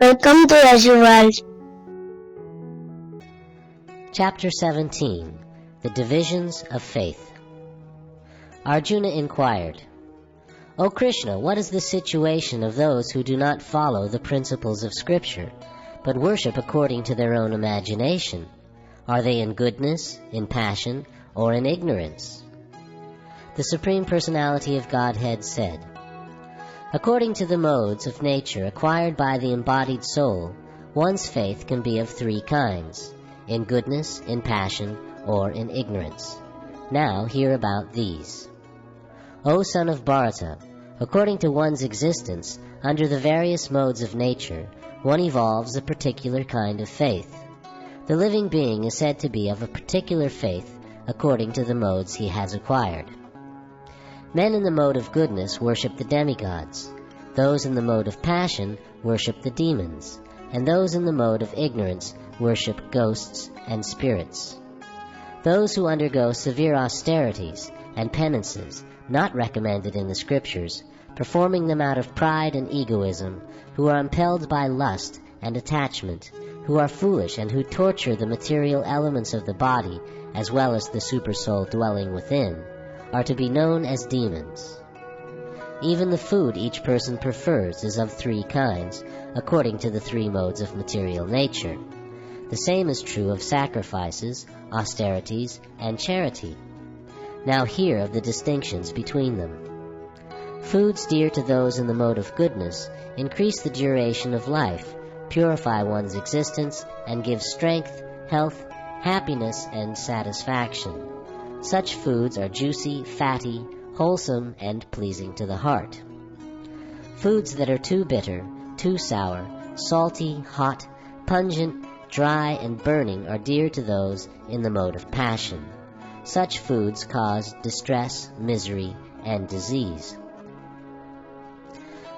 Welcome to Yashu World. Chapter 17. The Divisions of Faith. Arjuna inquired, O Krishna, what is the situation of those who do not follow the principles of Scripture, but worship according to their own imagination? Are they in goodness, in passion, or in ignorance? The Supreme Personality of Godhead said, According to the modes of nature acquired by the embodied soul, one's faith can be of three kinds: in goodness, in passion, or in ignorance. Now hear about these. O son of Bharata, according to one's existence under the various modes of nature, one evolves a particular kind of faith. The living being is said to be of a particular faith according to the modes he has acquired. Men in the mode of goodness worship the demigods, those in the mode of passion worship the demons, and those in the mode of ignorance worship ghosts and spirits. Those who undergo severe austerities and penances not recommended in the Scriptures, performing them out of pride and egoism, who are impelled by lust and attachment, who are foolish and who torture the material elements of the body as well as the supersoul dwelling within, are to be known as demons. Even the food each person prefers is of three kinds, according to the three modes of material nature. The same is true of sacrifices, austerities, and charity. Now hear of the distinctions between them. Foods dear to those in the mode of goodness increase the duration of life, purify one's existence, and give strength, health, happiness, and satisfaction. Such foods are juicy, fatty, wholesome, and pleasing to the heart. Foods that are too bitter, too sour, salty, hot, pungent, dry, and burning are dear to those in the mode of passion. Such foods cause distress, misery, and disease.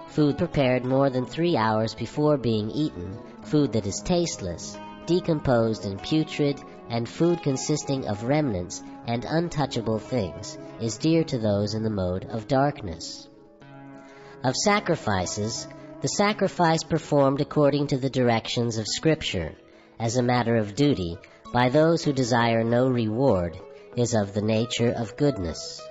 Food prepared more than 3 hours before being eaten, food that is tasteless, decomposed and putrid, and food consisting of remnants and untouchable things is dear to those in the mode of darkness. Of sacrifices, the sacrifice performed according to the directions of Scripture, as a matter of duty, by those who desire no reward, is of the nature of goodness.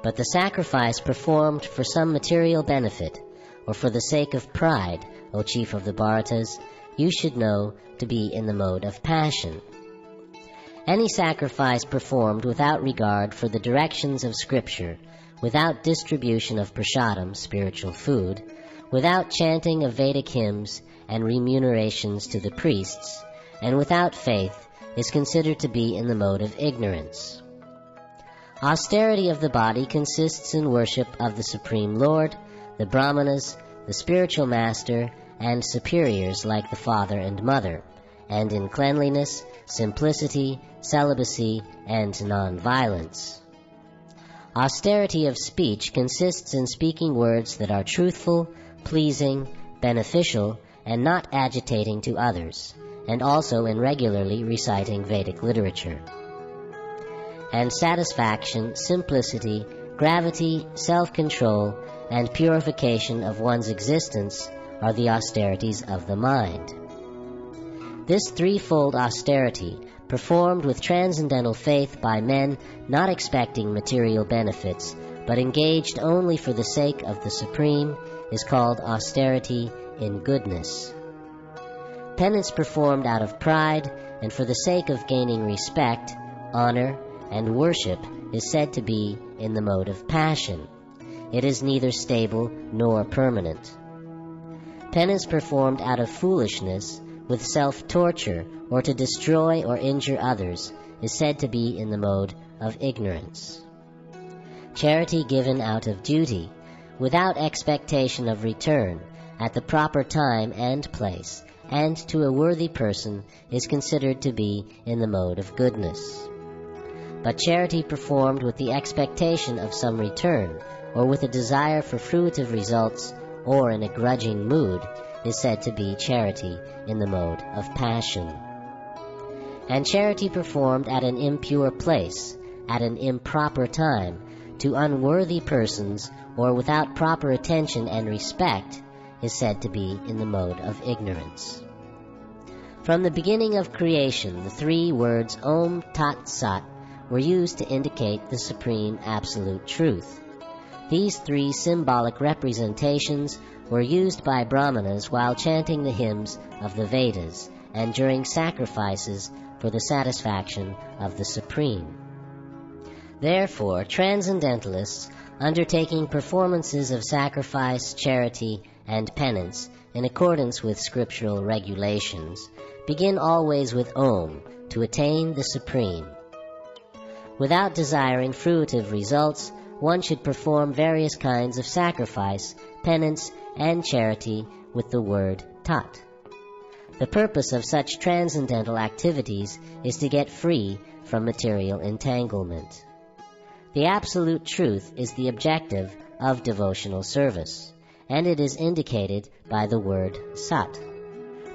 But the sacrifice performed for some material benefit, or for the sake of pride, O chief of the Bharatas, you should know to be in the mode of passion. Any sacrifice performed without regard for the directions of Scripture, without distribution of prasadam, spiritual food, without chanting of Vedic hymns and remunerations to the priests, and without faith, is considered to be in the mode of ignorance. Austerity of the body consists in worship of the Supreme Lord, the Brahmanas, the spiritual master, and superiors like the father and mother, and in cleanliness, simplicity, celibacy, and non-violence. Austerity of speech consists in speaking words that are truthful, pleasing, beneficial, and not agitating to others, and also in regularly reciting Vedic literature. And satisfaction, simplicity, gravity, self-control, and purification of one's existence are the austerities of the mind. This threefold austerity, performed with transcendental faith by men not expecting material benefits, but engaged only for the sake of the Supreme, is called austerity in goodness. Penance performed out of pride and for the sake of gaining respect, honor, and worship is said to be in the mode of passion. It is neither stable nor permanent. Penance performed out of foolishness, with self-torture, or to destroy or injure others, is said to be in the mode of ignorance. Charity given out of duty, without expectation of return, at the proper time and place, and to a worthy person, is considered to be in the mode of goodness. But charity performed with the expectation of some return, or with a desire for fruitive results, or in a grudging mood, is said to be charity in the mode of passion. And charity performed at an impure place, at an improper time, to unworthy persons, or without proper attention and respect, is said to be in the mode of ignorance. From the beginning of creation, the three words Om Tat Sat were used to indicate the supreme absolute truth. These three symbolic representations were used by Brahmanas while chanting the hymns of the Vedas and during sacrifices for the satisfaction of the Supreme. Therefore, transcendentalists undertaking performances of sacrifice, charity, and penance in accordance with scriptural regulations begin always with Om to attain the Supreme. Without desiring fruitive results, one should perform various kinds of sacrifice, penance, and charity with the word Tat. The purpose of such transcendental activities is to get free from material entanglement. The absolute truth is the objective of devotional service, and it is indicated by the word Sat.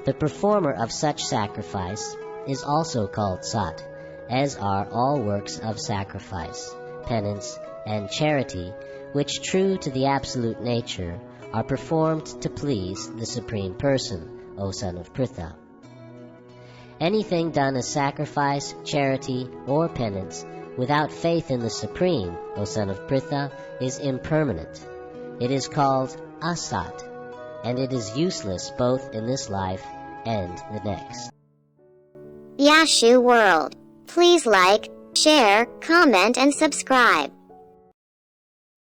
The performer of such sacrifice is also called Sat, as are all works of sacrifice, penance, and charity, which, true to the absolute nature, are performed to please the Supreme Person, O son of Pritha. Anything done as sacrifice, charity, or penance without faith in the Supreme, O son of Pritha, is impermanent. It is called asat, and it is useless both in this life and the next. Yashu World. Please like, share, comment, and subscribe.